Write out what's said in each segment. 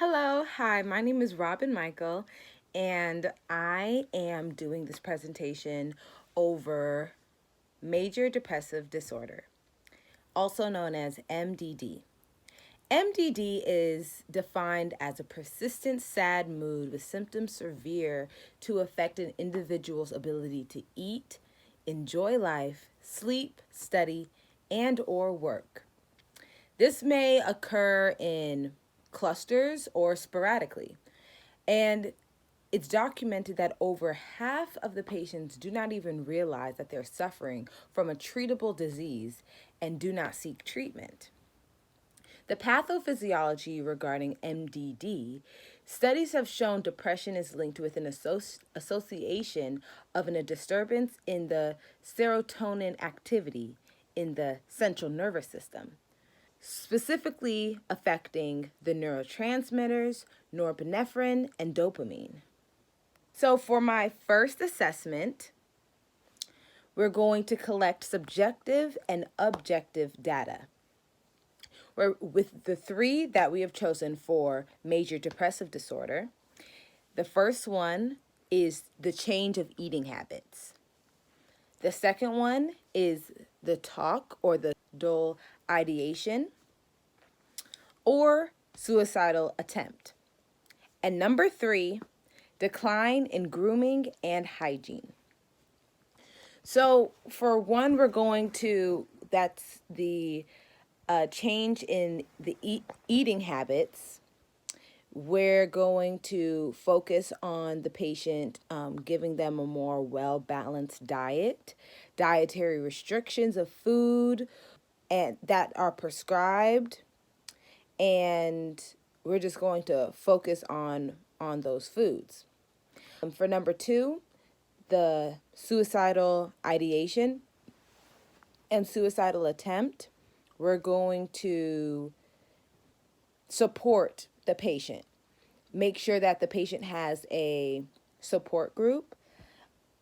Hello, hi, my name is Robin Michael, and I am doing this presentation over major depressive disorder, also known as MDD. MDD is defined as a persistent sad mood with symptoms severe to affect an individual's ability to eat, enjoy life, sleep, study, and or work. This may occur in clusters or sporadically. And it's documented that over half of the patients do not even realize that they're suffering from a treatable disease and do not seek treatment. The pathophysiology regarding MDD, studies have shown depression is linked with an association of a disturbance in the serotonin activity in the central nervous system, specifically affecting the neurotransmitters, norepinephrine, and dopamine. So for my first assessment, we're going to collect subjective and objective data. With the three that we have chosen for major depressive disorder, the first one is the change of eating habits. The second one is the talk or the suicidal ideation or suicidal attempt. And number three, decline in grooming and hygiene. So for one, that's the change in the eating habits. We're going to focus on the patient, giving them a more well-balanced diet, dietary restrictions of food and that are prescribed, and we're just going to focus on those foods. For number two, the suicidal ideation and suicidal attempt, we're going to support the patient. Make sure that the patient has a support group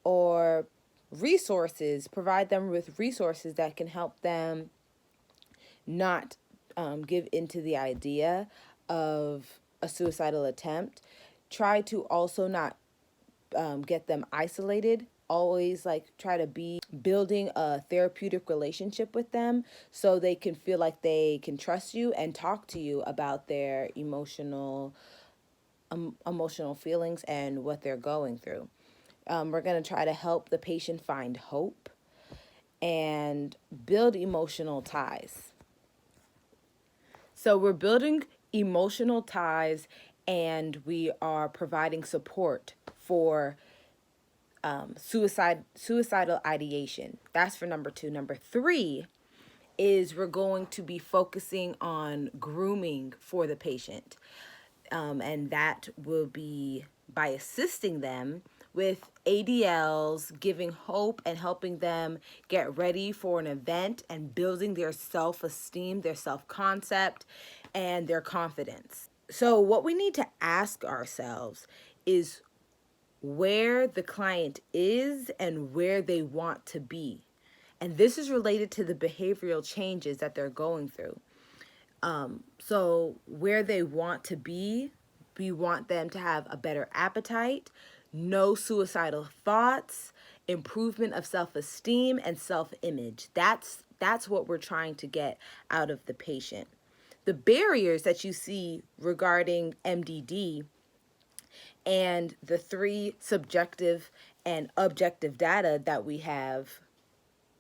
or resources, provide them with resources that can help them not give into the idea of a suicidal attempt. Try to also not get them isolated. Always try to be building a therapeutic relationship with them so they can feel like they can trust you and talk to you about their emotional feelings and what they're going through. We're going to try to help the patient find hope and build emotional ties. So we're building emotional ties and we are providing support for suicidal ideation. That's for number two. Number three is we're going to be focusing on grooming for the patient. And that will be by assisting them with ADLs, giving hope and helping them get ready for an event and building their self-esteem, their self-concept, and their confidence. So what we need to ask ourselves is where the client is and where they want to be. And this is related to the behavioral changes that they're going through. So where they want to be, we want them to have a better appetite, no suicidal thoughts, improvement of self-esteem and self-image. That's what we're trying to get out of the patient. The barriers that you see regarding MDD and the three subjective and objective data that we have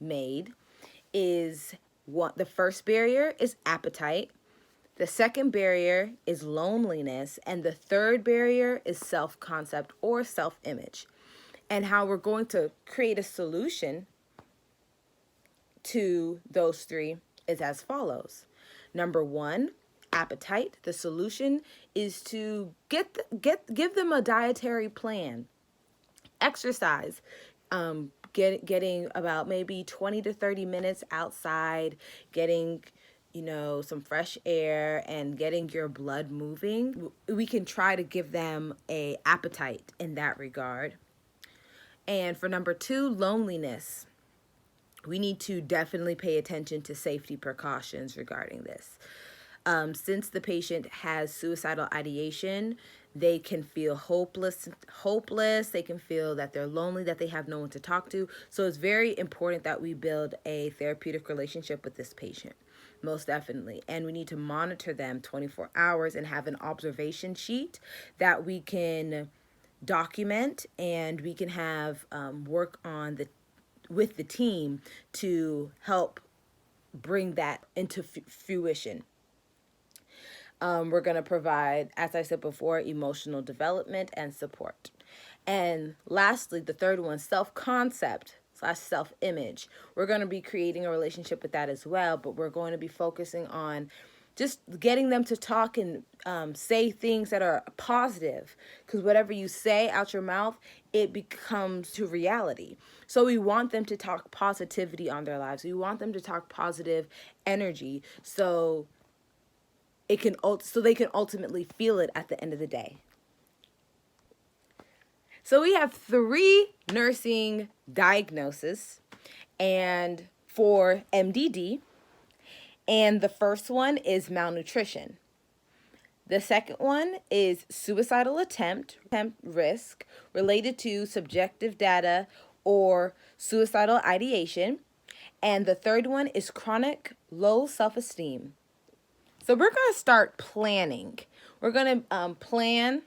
made is the first barrier is appetite. The second barrier is loneliness, and the third barrier is self-concept or self-image. And how we're going to create a solution to those three is as follows. Number one, appetite. The solution is to give them a dietary plan. Exercise. Getting about maybe 20 to 30 minutes outside, getting some fresh air and getting your blood moving. We can try to give them a appetite in that regard. And for number two, loneliness. We need to definitely pay attention to safety precautions regarding this. Since the patient has suicidal ideation, they can feel hopeless. They can feel that they're lonely, that they have no one to talk to. So it's very important that we build a therapeutic relationship with this patient, most definitely. And we need to monitor them 24 hours and have an observation sheet that we can document, and we can have work on with the team to help bring that into fruition. We're going to provide, as I said before, emotional development and support. And lastly, the third one, self-concept / self-image. We're going to be creating a relationship with that as well, but we're going to be focusing on just getting them to talk and say things that are positive, because whatever you say out your mouth, it becomes to reality. So we want them to talk positivity on their lives. We want them to talk positive energy, so they can ultimately feel it at the end of the day. So we have 3 nursing diagnoses and for MDD. And the first one is malnutrition. The second one is suicidal attempt risk related to subjective data or suicidal ideation. And the third one is chronic low self-esteem. So we're going to start planning. We're going to plan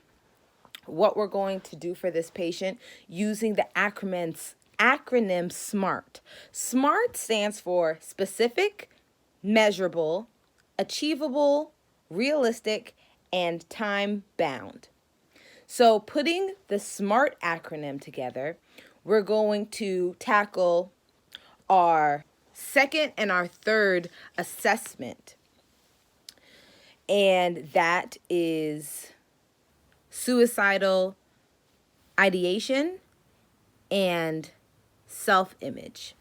what we're going to do for this patient using the acronym SMART. SMART stands for specific, measurable, achievable, realistic, and time-bound. So putting the SMART acronym together, we're going to tackle our second and our third assessment. And that is suicidal ideation and self-image.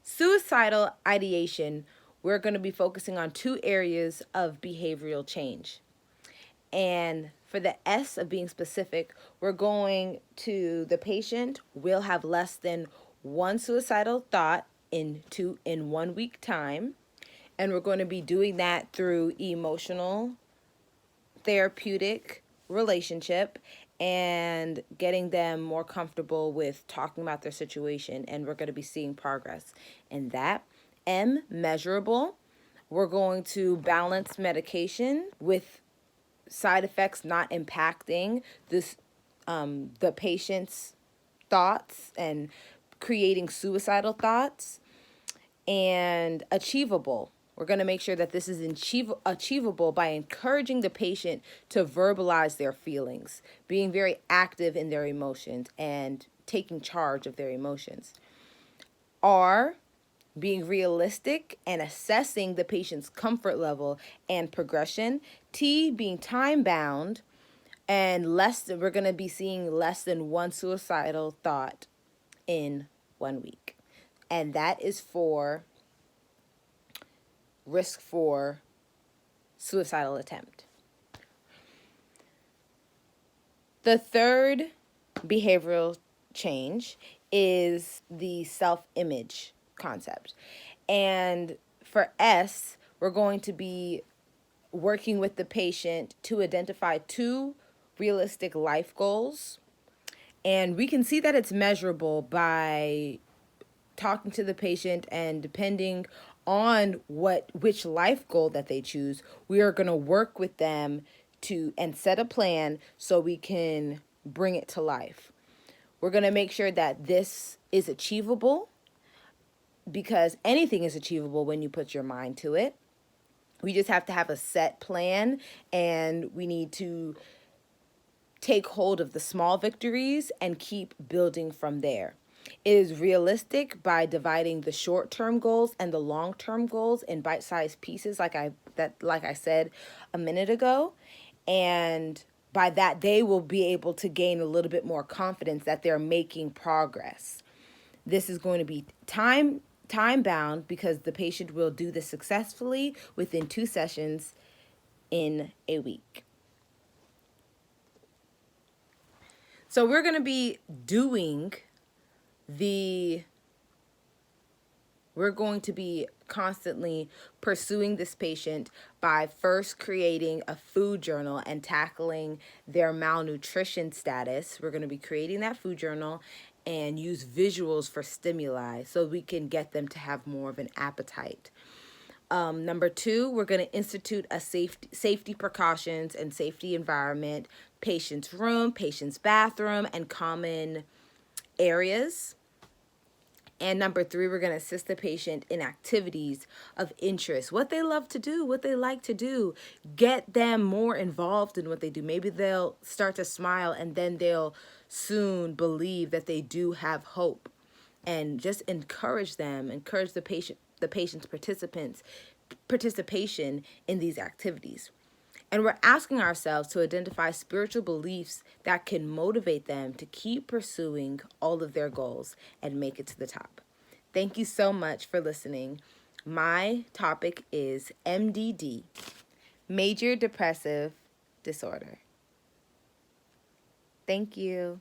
Suicidal ideation, we're going to be focusing on 2 areas of behavioral change. And for the S of being specific, we're going to, the patient will have less than 1 suicidal thought in 1 week time. And we're going to be doing that through emotional, therapeutic relationship and getting them more comfortable with talking about their situation. And we're going to be seeing progress in that. M, measurable. We're going to balance medication with side effects not impacting the patient's thoughts and creating suicidal thoughts. And achievable. We're going to make sure that this is achievable by encouraging the patient to verbalize their feelings, being very active in their emotions and taking charge of their emotions. R, being realistic and assessing the patient's comfort level and progression. T, being time-bound, and we're going to be seeing less than 1 suicidal thought in 1 week. And that is for risk for suicidal attempt. The third behavioral change is the self-image concept. And for S, we're going to be working with the patient to identify 2 realistic life goals. And we can see that it's measurable by talking to the patient, and depending on which life goal that they choose, we are going to work with them and set a plan so we can bring it to life. We're going to make sure that this is achievable, because anything is achievable when you put your mind to it. We just have to have a set plan, and we need to take hold of the small victories and keep building from there. It is realistic by dividing the short-term goals and the long-term goals in bite-sized pieces, like I said a minute ago. And by that, they will be able to gain a little bit more confidence that they're making progress. This is going to be time-bound, because the patient will do this successfully within 2 sessions in a week. So we're going to be constantly pursuing this patient by first creating a food journal and tackling their malnutrition status. We're going to be creating that food journal and use visuals for stimuli so we can get them to have more of an appetite. Number two, we're going to institute a safety precautions and safety environment, patient's room, patient's bathroom, and common areas. And number three, we're going to assist the patient in activities of interest, what they love to do, what they like to do. Get them more involved in what they do. Maybe they'll start to smile and then they'll soon believe that they do have hope. And just encourage them, encourage the patient's participation in these activities. And we're asking ourselves to identify spiritual beliefs that can motivate them to keep pursuing all of their goals and make it to the top. Thank you so much for listening. My topic is MDD, Major Depressive Disorder. Thank you.